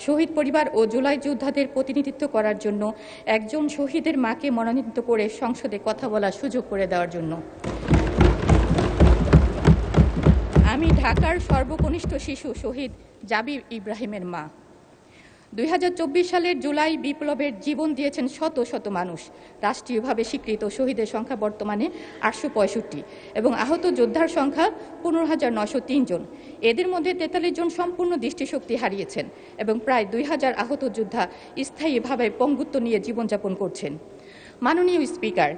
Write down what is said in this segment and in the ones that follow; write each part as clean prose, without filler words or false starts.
শহীদ পরিবার ও জুলাই যোদ্ধাদের প্রতিনিধিত্ব করার জন্য একজন শহীদের মাকে মনোনীত করে সংসদে কথা বলার সুযোগ করে দেওয়ার জন্য। আমি ঢাকার সর্বকনিষ্ঠ শিশু শহীদ জাবির ইব্রাহিমের মা। 2024 সালের জুলাই বিপ্লবের জীবন দিয়েছেন শত শত মানুষ। রাষ্ট্রীয়ভাবে স্বীকৃত শহীদের সংখ্যা বর্তমানে 865 এবং আহত যোদ্ধার সংখ্যা 15,903 জন। এদের মধ্যে 43 জন সম্পূর্ণ দৃষ্টিশক্তি হারিয়েছেন এবং প্রায় 2000 আহত যোদ্ধা স্থায়ীভাবে পঙ্গুত্ব নিয়ে জীবনযাপন করছেন। মাননীয় স্পিকার,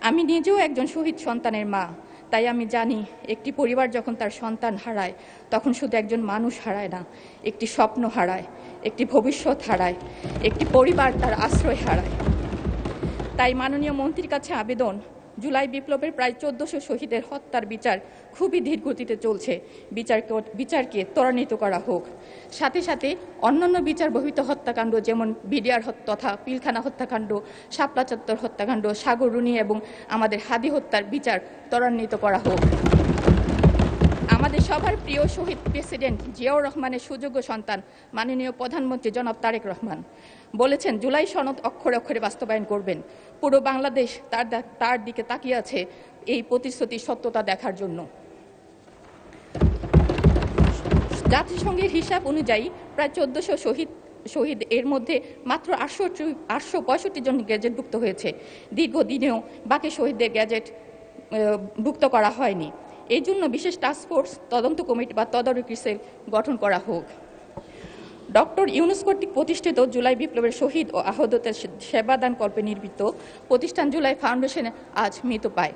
আমি নিজেও একজন শহীদ সন্তানের মা। তাই আমি জানি একটি পরিবার যখন তার সন্তান হারায় তখন শুধু একজন মানুষ হারায় না, একটি স্বপ্ন হারায়, একটি ভবিষ্যৎ হারায়, একটি পরিবার তার আশ্রয় হারায়। তাই মাননীয় মন্ত্রীর কাছে আবেদন, জুলাই বিপ্লবের প্রায় 1400 শহীদের হত্যার বিচার খুবই ধীর গতিতে চলছে। বিচারকে ত্বরান্বিত করা হোক। সাথে সাথে অন্যান্য বিচার বহির্ভূত হত্যাকাণ্ড যেমন বিডিআর তথা পিলখানা হত্যাকাণ্ড, শাপলা চত্বর হত্যাকাণ্ড, সাগর রুনি এবং আমাদের হাদি হত্যার বিচার ত্বরান্বিত করা হোক। আমাদের সবার প্রিয় শহীদ প্রেসিডেন্ট জিয়াউর রহমানের সুযোগ্য সন্তান মাননীয় প্রধানমন্ত্রী জনাব তারেক রহমান বলেছেন জুলাই সনদ অক্ষরে অক্ষরে বাস্তবায়ন করবেন। পুরো বাংলাদেশ তার দিকে তাকিয়ে আছে এই প্রতিশ্রুতির সত্যতা দেখার জন্য। জাতিসংঘের হিসাব অনুযায়ী প্রায় 1400 শহীদ এর মধ্যে মাত্র 865 জন গ্যাজেটভুক্ত হয়েছে। দীর্ঘদিনেও বাকি শহীদদের গ্যাজেট ভুক্ত করা হয়নি। এই জন্য বিশেষ টাস্কফোর্স তদন্ত কমিটি বা তদারকি সেল গঠন করা হোক। ডক্টর ইউনূস কর্তৃক প্রতিষ্ঠিত জুলাই বিপ্লবের শহীদ ও আহতদের সেবাদান কল্পে নির্মিত প্রতিষ্ঠান জুলাই ফাউন্ডেশনে আজ মৃত্যু পায়।